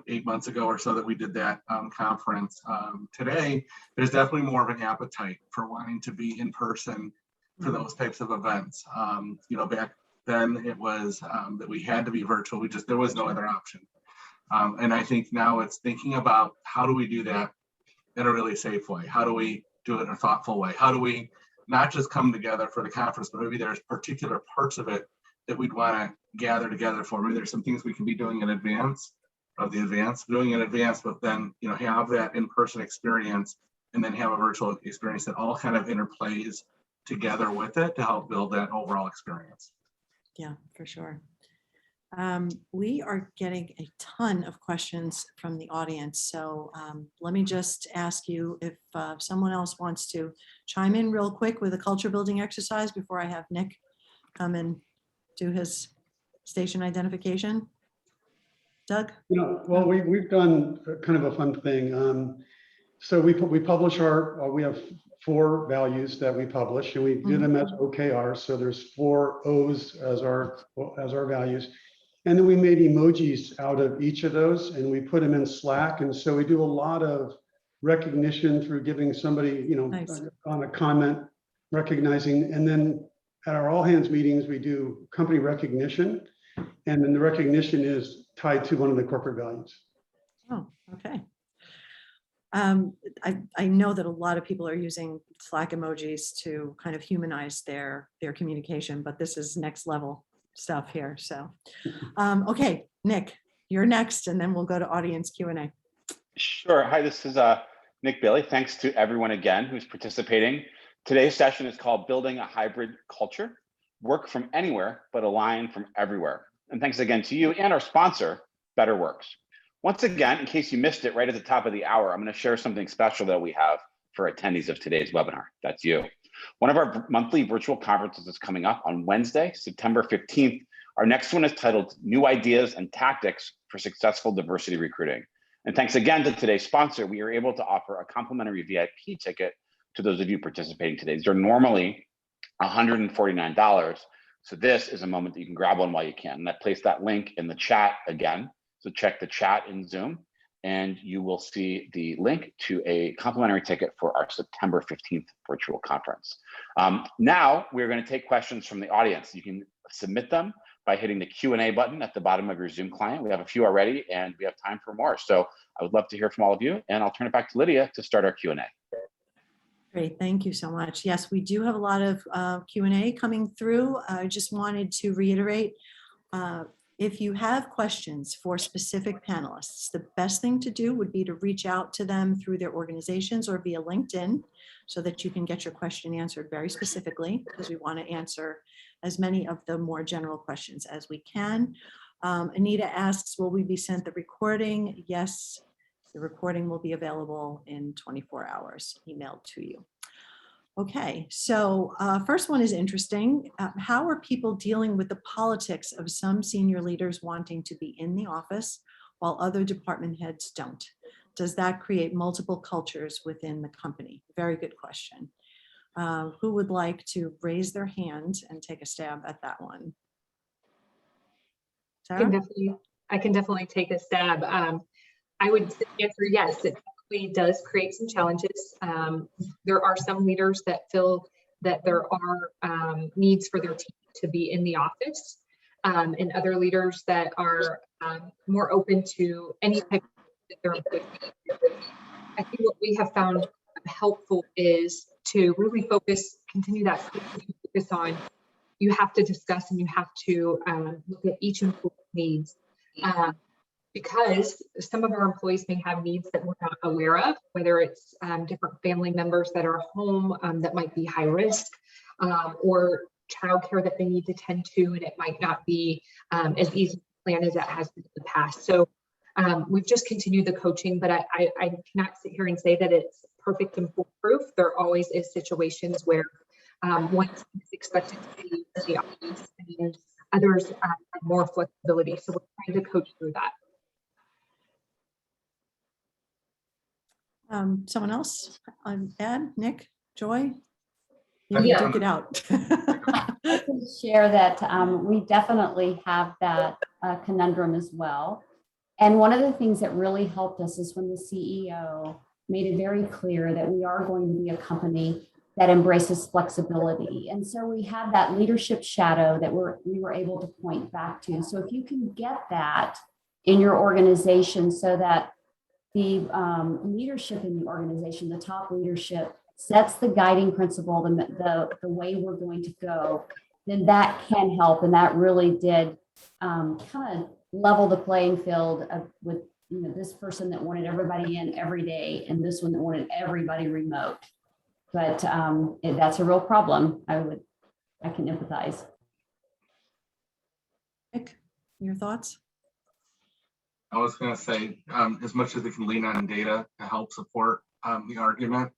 8 months ago or so that we did that conference. Today, there's definitely more of an appetite for wanting to be in person for those types of events. Back then it was that we had to be virtual. There was no other option. And I think now it's thinking about how do we do that in a really safe way? How do we do it in a thoughtful way? How do we not just come together for the conference, but maybe there's particular parts of it that we'd want to gather together for. Maybe there's some things we can be doing in advance of the events, but then, have that in-person experience and then have a virtual experience that all kind of interplays together with it to help build that overall experience.
Yeah, for sure. We are getting a ton of questions from the audience. So let me just ask you if someone else wants to chime in real quick with a culture building exercise before I have Nick come and do his station identification. Doug?
Well, we've done kind of a fun thing. So we publish we have 4 values that we publish, and we do them as OKRs. So there's 4 O's as our values. And then we made emojis out of each of those, and we put them in Slack. And so we do a lot of recognition through giving somebody, nice. On a comment, recognizing. And then at our all hands meetings, we do company recognition. And then the recognition is tied to one of the corporate values.
Oh, okay. I know that a lot of people are using Slack emojis to kind of humanize their communication, but this is next level stuff here. So, okay, Nick, you're next, and then we'll go to audience Q&A.
Sure. Hi, this is Nick Bailey. Thanks to everyone again who's participating. Today's session is called Building a Hybrid Culture, Work from Anywhere, but Align from Everywhere. And thanks again to you and our sponsor, Betterworks. Once again, in case you missed it right at the top of the hour, I'm going to share something special that we have for attendees of today's webinar. That's you. One of our monthly virtual conferences is coming up on Wednesday, September 15th. Our next one is titled New Ideas and Tactics for Successful Diversity Recruiting. And thanks again to today's sponsor, we are able to offer a complimentary VIP ticket to those of you participating today. These are normally $149. So this is a moment that you can grab one while you can. And I placed that link in the chat again. So check the chat in Zoom, and you will see the link to a complimentary ticket for our September 15th virtual conference. Now we're going to take questions from the audience. You can submit them by hitting the Q&A button at the bottom of your Zoom client. We have a few already, and we have time for more. So I would love to hear from all of you, and I'll turn it back to Lydia to start our Q&A.
Great, thank you so much. Yes, we do have a lot of Q&A coming through. I just wanted to reiterate, if you have questions for specific panelists, the best thing to do would be to reach out to them through their organizations or via LinkedIn so that you can get your question answered very specifically, because we want to answer as many of the more general questions as we can. Anita asks, will we be sent the recording? Yes, the recording will be available in 24 hours, emailed to you. Okay, so first one is interesting. How are people dealing with the politics of some senior leaders wanting to be in the office while other department heads don't? Does that create multiple cultures within the company? Very good question. Who would like to raise their hand and take a stab at that one? Sarah?
I can definitely take a stab. I would answer yes, it definitely does create some challenges. There are some leaders that feel that there are needs for their team to be in the office, and other leaders that are more open to any type of their employees. I think what we have found helpful is to really continue that focus on, you have to discuss and you have to look at each employee's needs. Because some of our employees may have needs that we're not aware of, whether it's different family members that are home that might be high risk, or childcare that they need to tend to, and it might not be as easy to plan as it has been in the past. So we've just continued the coaching, but I cannot sit here and say that it's perfect and foolproof. There always is situations where one is expected to be in the office and others have more flexibility. So we're trying to coach through that.
Someone else? Ed, Nick, Joy?
Yeah.
You duke it out.
I can share that we definitely have that conundrum as well. And one of the things that really helped us is when the CEO made it very clear that we are going to be a company that embraces flexibility. And so we have that leadership shadow that we were able to point back to. So if you can get that in your organization so that the leadership in the organization, the top leadership, sets the guiding principle, the way we're going to go, then that can help. And that really did kind of level the playing field with this person that wanted everybody in every day and this one that wanted everybody remote. But that's a real problem. I can empathize.
Nick, your thoughts?
I was going to say, as much as we can lean on data to help support the argument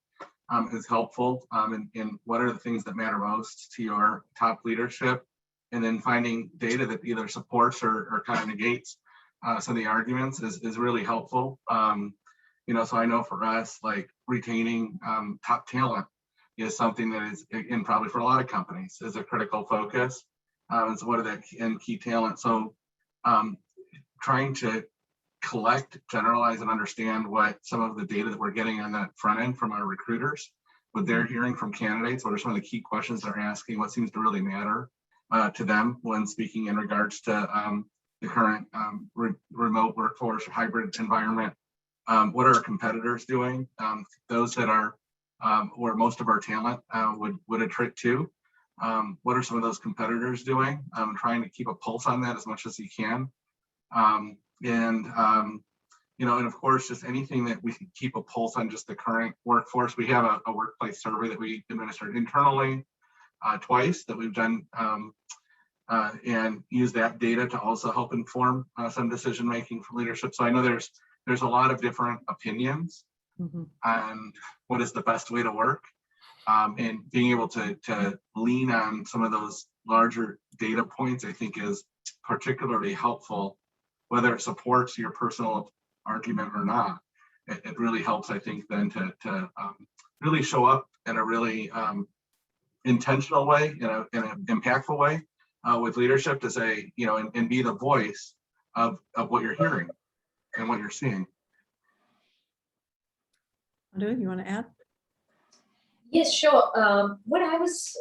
is helpful. And what are the things that matter most to your top leadership? And then finding data that either supports or kind of negates some of the arguments is really helpful. So I know for us, like retaining top talent is something that is, and probably for a lot of companies, is a critical focus. And so what are that key talent? So trying to collect, generalize, and understand what some of the data that we're getting on that front end from our recruiters, what they're hearing from candidates, what are some of the key questions they're asking, what seems to really matter to them when speaking in regards to the current remote workforce or hybrid environment. What are our competitors doing? Those that are where most of our talent would attrit to. What are some of those competitors doing? Trying to keep a pulse on that as much as you can. And of course, just anything that we can keep a pulse on just the current workforce. We have a workplace survey that we administered internally twice that we've done and use that data to also help inform some decision-making for leadership. So I know there's a lot of different opinions on what is the best way to work, and being able to lean on some of those larger data points, I think is particularly helpful, whether it supports your personal argument or not. It really helps, I think, then to really show up in a really intentional way, in an impactful way with leadership to say, and be the voice of what you're hearing and what you're seeing.
Madhu, you want to add?
Yes, sure. What I was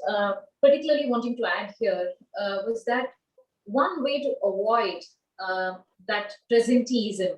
particularly wanting to add here was that one way to avoid that presenteeism,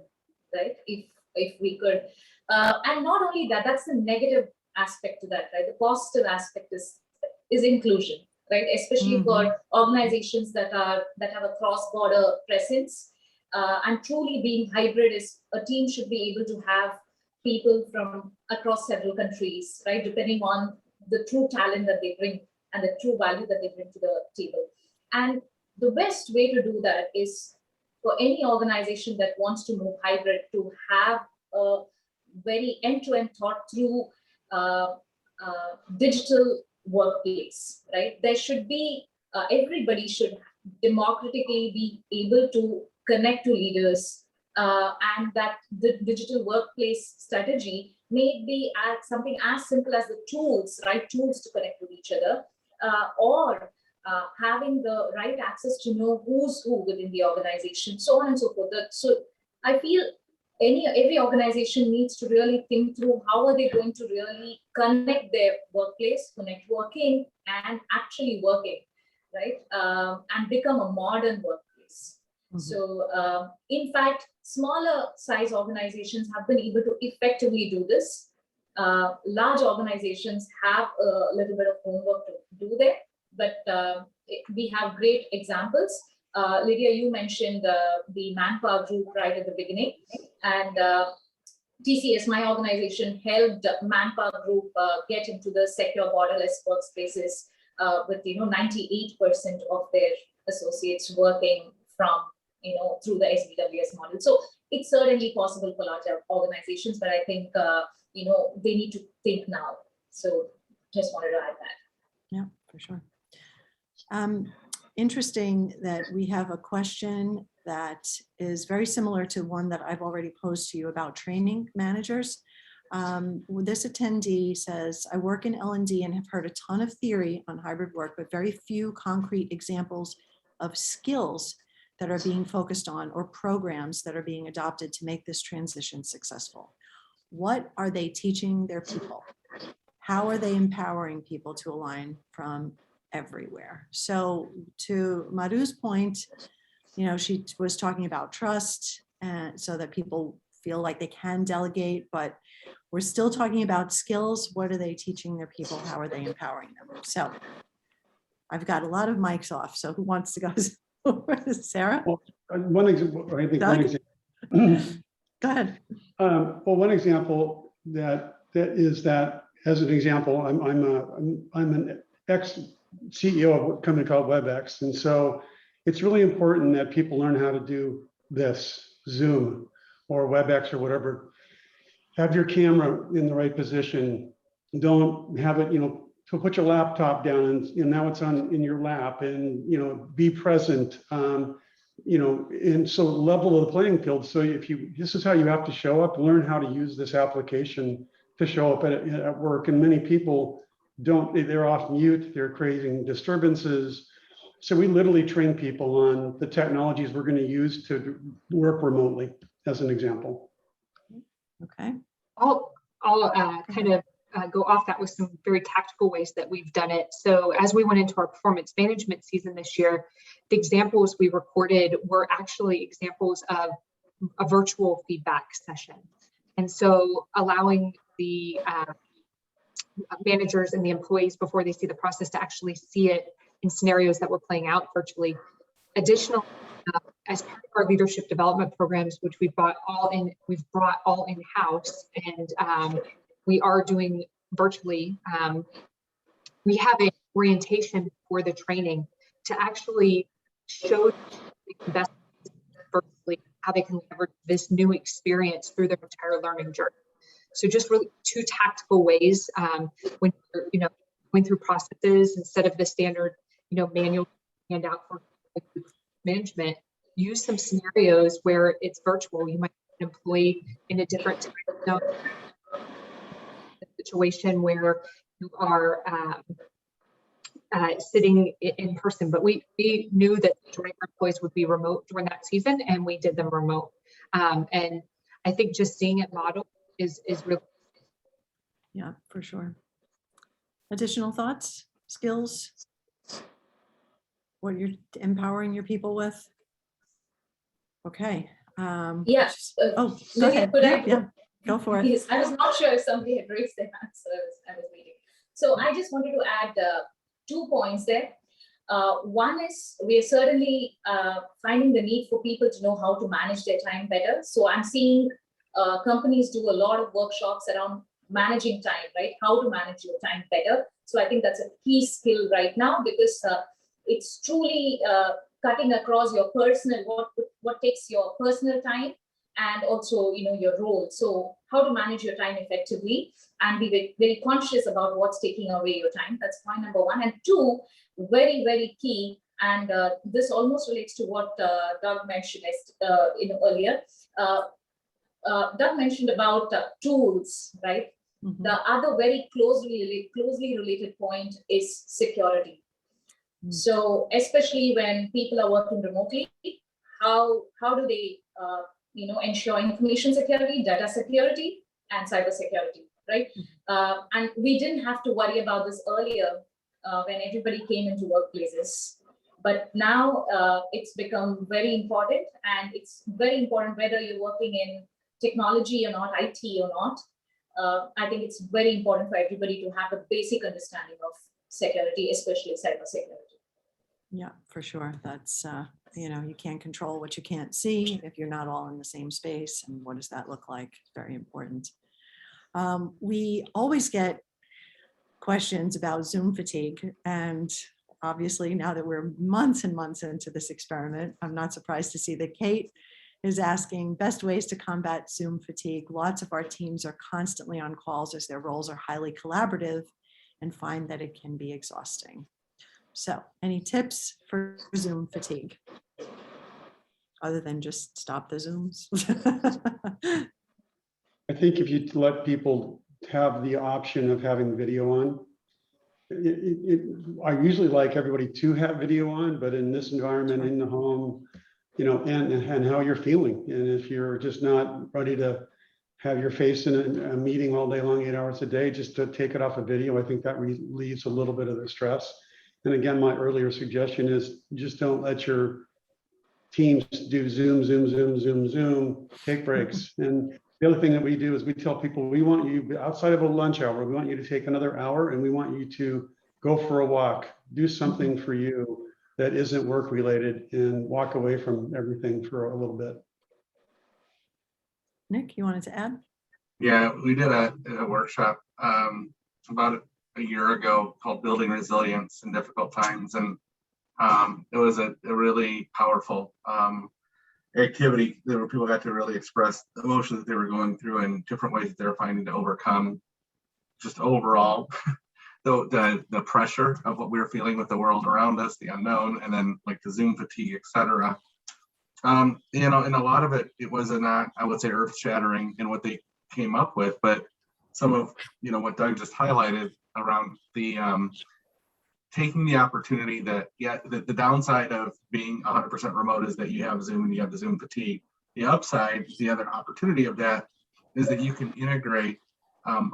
right? If we could, and not only that, that's the negative aspect to that, right? The positive aspect is inclusion, right? Especially for organizations that have a cross-border presence. And truly being hybrid is a team should be able to have people from across several countries, right? Depending on the true talent that they bring and the true value that they bring to the table. And the best way to do that is for any organization that wants to move hybrid to have a very end-to-end thought through digital workplace, right? There should be, everybody should democratically be able to connect to leaders, and that the digital workplace strategy may be something as simple as the tools, right? Tools to connect with each other, or having the right access to know who's who within the organization, so on and so forth. So I feel every organization needs to really think through how are they going to really connect their workplace, connect working and actually working, right? And become a modern workplace. So in fact, smaller size organizations have been able to effectively do this. Large organizations have a little bit of homework to do there, but we have great examples. Lydia, you mentioned the Manpower group right at the beginning, and TCS, my organization, helped Manpower group get into the secure borderless workspaces with 98% of their associates working from through the SBWS model. So it's certainly possible for larger organizations, but I think they need to think now. So just wanted to add that.
Yeah, for sure. Interesting that we have a question that is very similar to one that I've already posed to you about training managers. This attendee says, I work in L&D and have heard a ton of theory on hybrid work, but very few concrete examples of skills that are being focused on or programs that are being adopted to make this transition successful. What are they teaching their people? How are they empowering people to align from everywhere? So to Madhu's point, she was talking about trust, and so that people feel like they can delegate, but we're still talking about skills. What are they teaching their people? How are they empowering them? So I've got a lot of mics off. So who wants to go? Sarah?
Well, one example, I think
Doug?
one example.
Go ahead.
Well, one example that is that, as an example, I'm an ex-CEO of a company called WebEx, and so it's really important that people learn how to do this, Zoom or WebEx or whatever. Have your camera in the right position. Don't have it, to put your laptop down and now it's in your lap, and be present. And so level the playing field. So this is how you have to show up, learn how to use this application to show up at work. And many people don't, they're off mute, they're creating disturbances. So we literally train people on the technologies we're going to use to work remotely, as an example.
Okay.
I'll kind of go off that with some very tactical ways that we've done it. So as we went into our performance management season this year, the examples we recorded were actually examples of a virtual feedback session. And so allowing the managers and the employees, before they see the process, to actually see it in scenarios that were playing out virtually. Additionally, as part of our leadership development programs, which we've brought all in-house, and we are doing virtually, we have an orientation for the training to actually show the best virtually how they can leverage this new experience through their entire learning journey. So just really two tactical ways when you're going through processes, instead of the standard manual handout for management, use some scenarios where it's virtual. You might have an employee in a different situation where you are sitting in person, but we knew that our employees would be remote during that season, and we did them remote. And I think just seeing it modeled is really.
Yeah, for sure. Additional thoughts, skills, what you're empowering your people with? Okay.
Yeah.
Go
Lydia,
ahead.
could
Yeah. Go for it.
Yes, I was not sure if somebody had raised their hand, so I was waiting. So I just wanted to add 2 points there. One is we are certainly finding the need for people to know how to manage their time better. So I'm seeing companies do a lot of workshops around managing time, right? How to manage your time better. So I think that's a key skill right now, because it's truly cutting across your personal, what takes your personal time, and also, your role. So how to manage your time effectively and be very, very conscious about what's taking away your time. That's point number 1. And 2, very, very key. And this almost relates to what Doug mentioned earlier. Doug mentioned about tools, right?
Mhm.
The other very closely related point is security.
Mm.
So especially when people are working remotely, how do they ensure information security, data security, and cyber security, right? And we didn't have to worry about this earlier when everybody came into workplaces. But now it's become very important, and it's very important whether you're working in technology or not, IT or not. I think it's very important for everybody to have a basic understanding of security, especially cyber security.
Yeah, for sure. That's, you can't control what you can't see if you're not all in the same space. And what does that look like? Very important. We always get questions about Zoom fatigue. And obviously, now that we're months and months into this experiment, I'm not surprised to see that Kate is asking best ways to combat Zoom fatigue. Lots of our teams are constantly on calls as their roles are highly collaborative and find that it can be exhausting. So any tips for Zoom fatigue? Other than just stop the Zooms?
I think if you let people have the option of having video on, I usually like everybody to have video on, but in this environment, in the home, and how you're feeling. And if you're just not ready to have your face in a meeting all day long, 8 hours a day, just to take it off a video, I think that relieves a little bit of the stress. And again, my earlier suggestion is just don't let your teams do Zoom, take breaks. And the other thing that we do is we tell people, we want you outside of a lunch hour, we want you to take another hour and we want you to go for a walk, do something for you that isn't work related, and walk away from everything for a little bit.
Nick, you wanted to add?
Yeah, we did a workshop about a year ago called Building Resilience in Difficult Times. And it was a really powerful activity where people got to really express the emotions that they were going through and different ways that they were finding to overcome just overall the pressure of what we were feeling with the world around us, the unknown, and then like the Zoom fatigue, etc. And a lot of it was not, I would say, earth shattering in what they came up with, but some of what Doug just highlighted around the taking the opportunity that, the downside of being 100% remote is that you have Zoom and you have the Zoom fatigue. The upside, the other opportunity of that is that you can integrate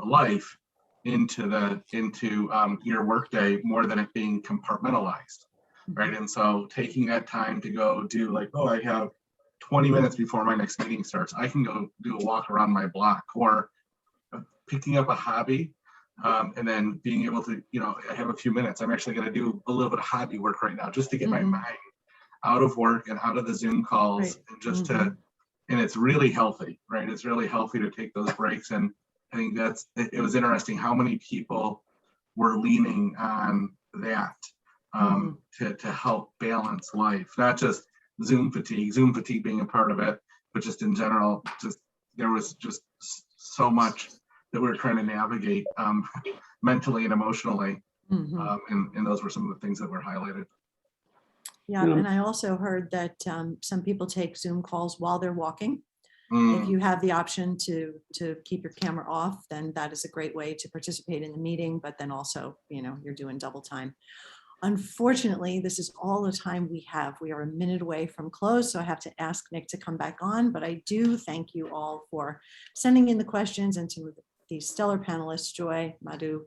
life into your workday more than it being compartmentalized, right? And so taking that time to go do like, oh, I have 20 minutes before my next meeting starts, I can go do a walk around my block, or picking up a hobby. And then being able to, I have a few minutes. I'm actually going to do a little bit of hobby work right now, just to get my mind out of work and out of the Zoom calls, and just and it's really healthy, right? It's really healthy to take those breaks. And I think it was interesting how many people were leaning on that to help balance life, not just Zoom fatigue being a part of it, but just in general, there was just so much that we were trying to navigate mentally and emotionally. And those were some of the things that were highlighted.
Yeah, and I also heard that some people take Zoom calls while they're walking. If you have the option to keep your camera off, then that is a great way to participate in the meeting, but then also, you're doing double time. Unfortunately, this is all the time we have. We are a minute away from close, so I have to ask Nick to come back on, but I do thank you all for sending in the questions, and to these stellar panelists, Joy, Madhu,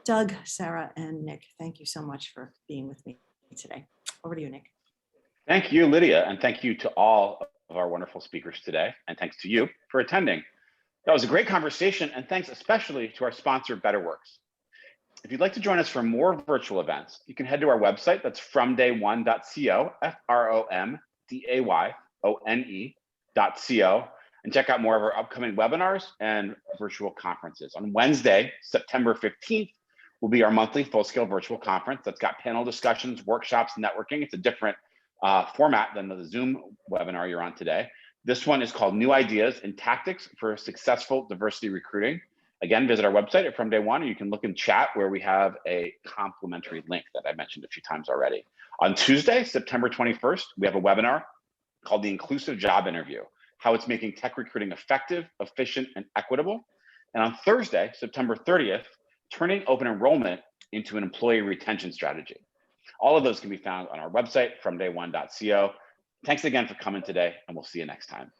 Doug, Sarah, and Nick. Thank you so much for being with me today. Over to you, Nick.
Thank you, Lydia, and thank you to all of our wonderful speakers today, and thanks to you for attending. That was a great conversation, and thanks especially to our sponsor, Betterworks. If you'd like to join us for more virtual events, you can head to our website. That's fromday1.co, fromdayone.co, and check out more of our upcoming webinars and virtual conferences. On Wednesday, September 15th, will be our monthly full-scale virtual conference that's got panel discussions, workshops, networking. It's a different format than the Zoom webinar you're on today. This one is called New Ideas and Tactics for Successful Diversity Recruiting. Again, visit our website at From Day One, and you can look in chat where we have a complimentary link that I mentioned a few times already. On Tuesday, September 21st, we have a webinar called The Inclusive Job Interview, how it's making tech recruiting effective, efficient, and equitable. And on Thursday, September 30th, turning open enrollment into an employee retention strategy. All of those can be found on our website, fromday1.co. Thanks again for coming today, and we'll see you next time.